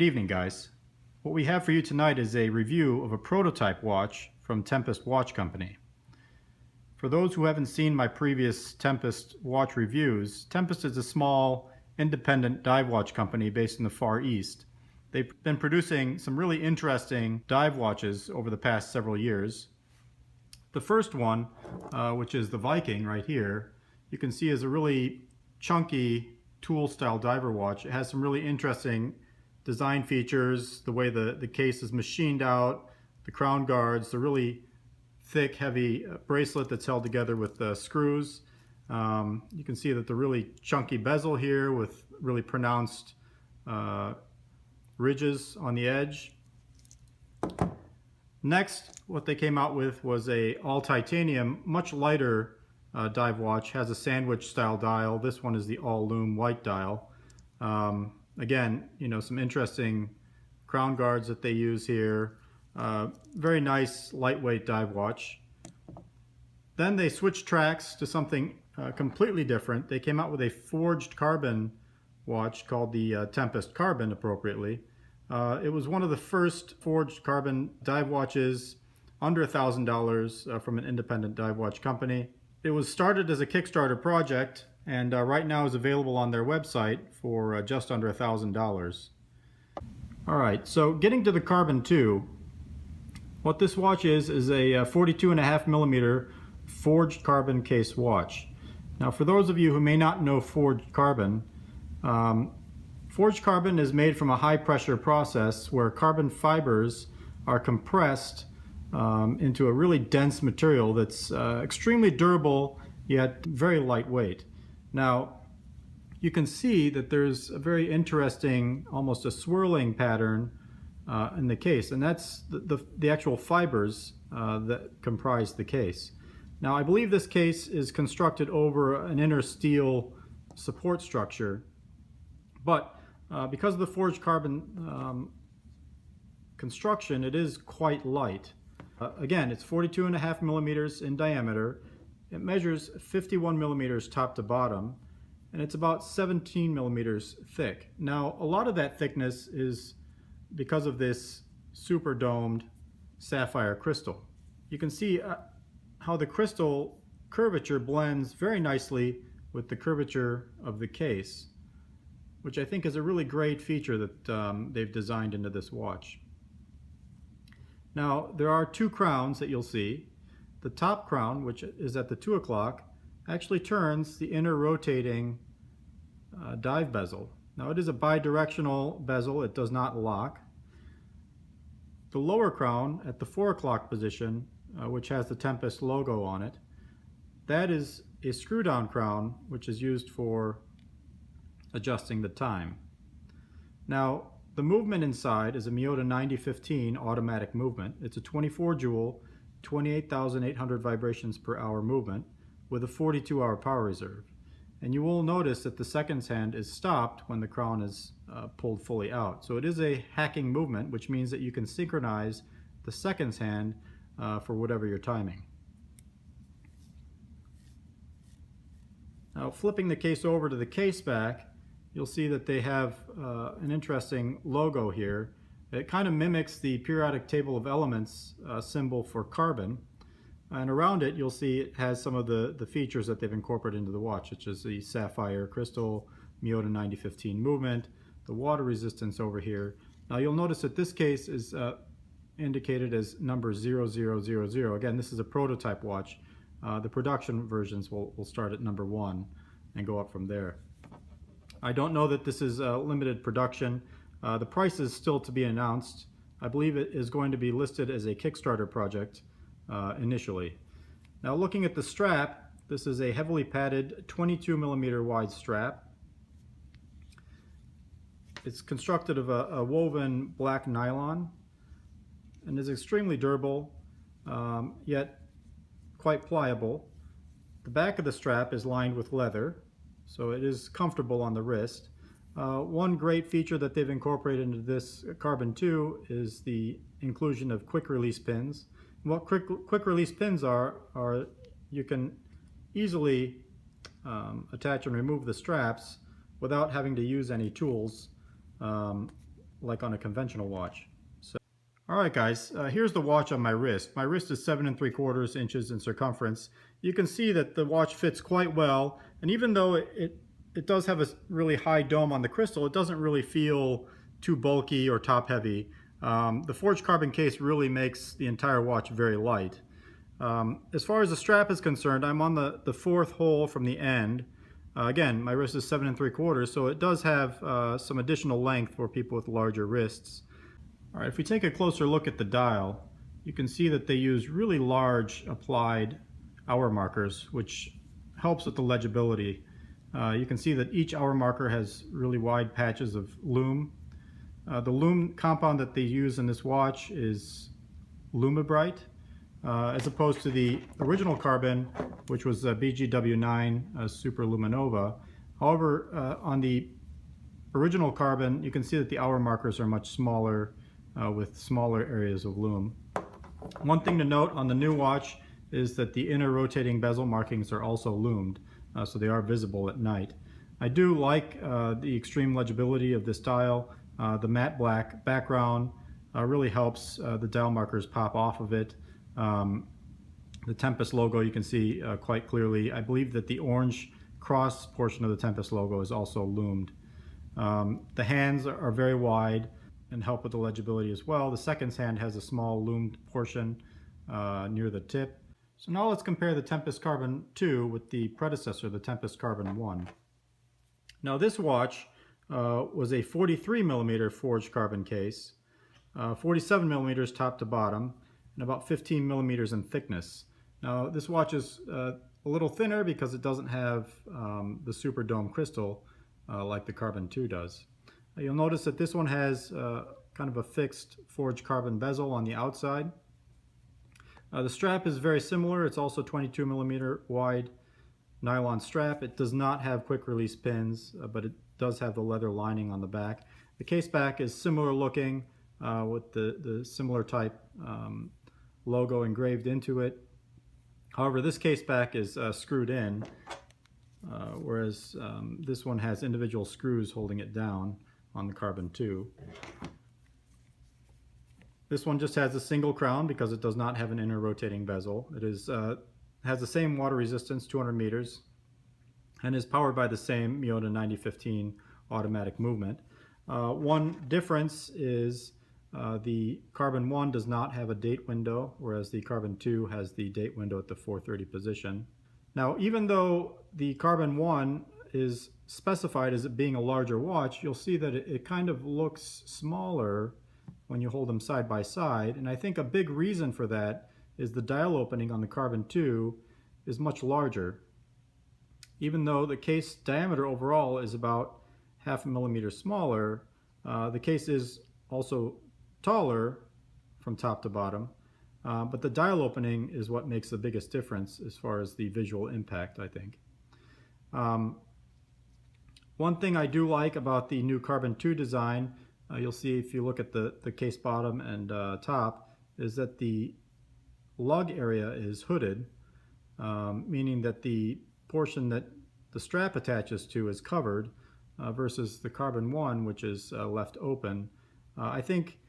evening, guys. What we have for you tonight is a review of a prototype watch from Tempest Watch Company. For those who haven't seen my previous Tempest watch reviews, Tempest is a small, independent dive watch company based in the Far East. They've been producing some really interesting dive watches over the past several years. The first one, which is the Viking right here, you can see is a really chunky tool-style diver watch. It has some really interesting design features, the way the case is machined out, the crown guards, the really thick, heavy bracelet that's held together with screws. You can see that the really chunky bezel here with really pronounced ridges on the edge. Next, what they came out with was a all titanium, much lighter dive watch. Has a sandwich style dial. This one is the all lume white dial. Again, some interesting crown guards that they use here. Very nice lightweight dive watch. Then they switched tracks to something completely different. They came out with a forged carbon watch called the Tempest Carbon, appropriately. It was one of the first forged carbon dive watches under $1,000 from an independent dive watch company. It was started as a Kickstarter project and right now is available on their website for just under $1,000. Alright, so getting to the Carbon 2, what this watch is a 42.5 millimeter forged carbon case watch. Now for those of you who may not know forged carbon is made from a high pressure process where carbon fibers are compressed into a really dense material that's extremely durable yet very lightweight. Now you can see that there's a very interesting, almost a swirling pattern in the case, and that's the actual fibers that comprise the case. Now I believe this case is constructed over an inner steel support structure, but because of the forged carbon construction, it is quite light. Again, it's 42.5 millimeters in diameter. It measures 51 millimeters top to bottom, and it's about 17 millimeters thick. Now, a lot of that thickness is because of this super domed sapphire crystal. You can see how the crystal curvature blends very nicely with the curvature of the case, which I think is a really great feature that they've designed into this watch. Now, there are two crowns that you'll see. The top crown, which is at the 2 o'clock, actually turns the inner rotating dive bezel. Now, it is a bidirectional bezel. It does not lock. The lower crown at the 4 o'clock position, which has the Tempest logo on it, that is a screw-down crown, which is used for adjusting the time. Now, the movement inside is a Miyota 9015 automatic movement. It's a 24 joule, 28,800 vibrations per hour movement with a 42-hour power reserve. And you will notice that the seconds hand is stopped when the crown is pulled fully out. So it is a hacking movement, which means that you can synchronize the seconds hand for whatever you're timing. Now, flipping the case over to the case back, you'll see that they have an interesting logo here. It kind of mimics the periodic table of elements symbol for carbon. And around it, you'll see it has some of the features that they've incorporated into the watch, such as the sapphire crystal, Miyota 9015 movement, the water resistance over here. Now you'll notice that this case is indicated as number 0000. Again, this is a prototype watch. The production versions will start at number 1 and go up from there. I don't know that this is a limited production. The price is still to be announced. I believe it is going to be listed as a Kickstarter project initially. Now looking at the strap, this is a heavily padded 22 millimeter wide strap. It's constructed of a woven black nylon and is extremely durable, yet quite pliable. The back of the strap is lined with leather, so it is comfortable on the wrist. One great feature that they've incorporated into this Carbon 2 is the inclusion of quick release pins. And what quick release pins are you can easily attach and remove the straps without having to use any tools like on a conventional watch. So, all right, guys, here's the watch on my wrist. My wrist is 7 3/4 inches in circumference. You can see that the watch fits quite well, and even though it does have a really high dome on the crystal, it doesn't really feel too bulky or top heavy. The forged carbon case really makes the entire watch very light. As far as the strap is concerned, I'm on the fourth hole from the end. Again, my wrist is 7 3/4, so it does have some additional length for people with larger wrists. All right, if we take a closer look at the dial, you can see that they use really large applied hour markers, which helps with the legibility. You can see that each hour marker has really wide patches of lume. The lume compound that they use in this watch is Lumibrite, as opposed to the original carbon, which was BGW9 Super Luminova. However, on the original carbon, you can see that the hour markers are much smaller with smaller areas of lume. One thing to note on the new watch is that the inner rotating bezel markings are also lumed, so they are visible at night. I do like the extreme legibility of this dial. The matte black background really helps the dial markers pop off of it. The Tempest logo you can see quite clearly. I believe that the orange cross portion of the Tempest logo is also lumed. The hands are very wide and help with the legibility as well. The seconds hand has a small lumed portion near the tip. So now let's compare the Tempest Carbon 2 with the predecessor, the Tempest Carbon 1. Now this watch was a 43mm forged carbon case, 47mm top to bottom, and about 15mm in thickness. Now this watch is a little thinner because it doesn't have the super dome crystal like the Carbon 2 does. You'll notice that this one has kind of a fixed forged carbon bezel on the outside. The strap is very similar. It's also 22mm wide nylon strap. It does not have quick release pins, but it does have the leather lining on the back. The case back is similar looking with the similar type logo engraved into it. However, this case back is screwed in, whereas this one has individual screws holding it down on the Carbon 2. This one just has a single crown because it does not have an inner rotating bezel. It is has the same water resistance, 200 meters, and is powered by the same Miyota 9015 automatic movement. One difference is the Carbon 1 does not have a date window, whereas the Carbon 2 has the date window at the 4:30 position. Now, even though the Carbon 1 is specified as it being a larger watch, you'll see that it kind of looks smaller when you hold them side by side, and I think a big reason for that is the dial opening on the Carbon 2 is much larger. Even though the case diameter overall is about 0.5 millimeter smaller, the case is also taller from top to bottom, but the dial opening is what makes the biggest difference as far as the visual impact, I think. One thing I do like about the new Carbon 2 design, you'll see if you look at the case bottom and top, is that the lug area is hooded, meaning that the portion that the strap attaches to is covered, versus the Carbon 1, which is left open. I think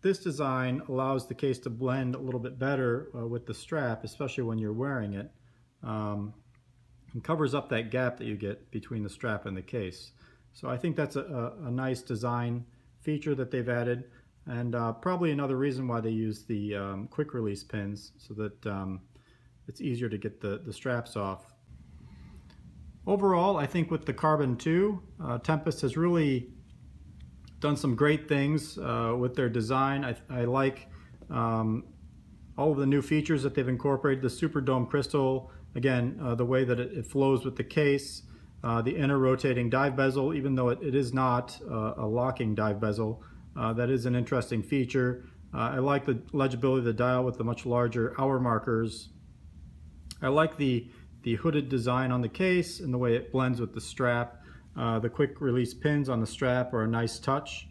this design allows the case to blend a little bit better with the strap, especially when you're wearing it, and covers up that gap that you get between the strap and the case. So I think that's a nice design feature that they've added, and probably another reason why they use the quick release pins so that it's easier to get the straps off. Overall, I think with the Carbon 2, Tempest has really done some great things with their design. I like all of the new features that they've incorporated. The Super Dome crystal, again, the way that it flows with the case, the inner rotating dive bezel, even though it is not a locking dive bezel, that is an interesting feature. I like the legibility of the dial with the much larger hour markers. I like the hooded design on the case and the way it blends with the strap. The quick release pins on the strap are a nice touch.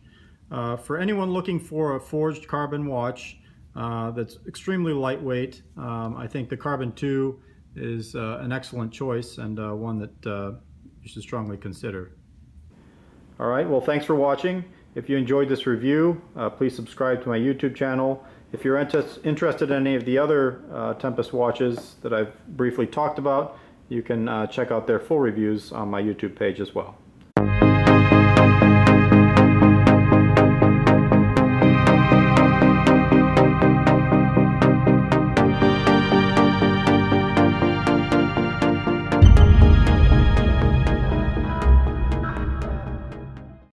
For anyone looking for a forged carbon watch that's extremely lightweight, I think the Carbon 2 is an excellent choice and one that you should strongly consider. All right, well, thanks for watching. If you enjoyed this review, please subscribe to my YouTube channel. If you're interested in any of the other Tempest watches that I've briefly talked about, you can check out their full reviews on my YouTube page as well.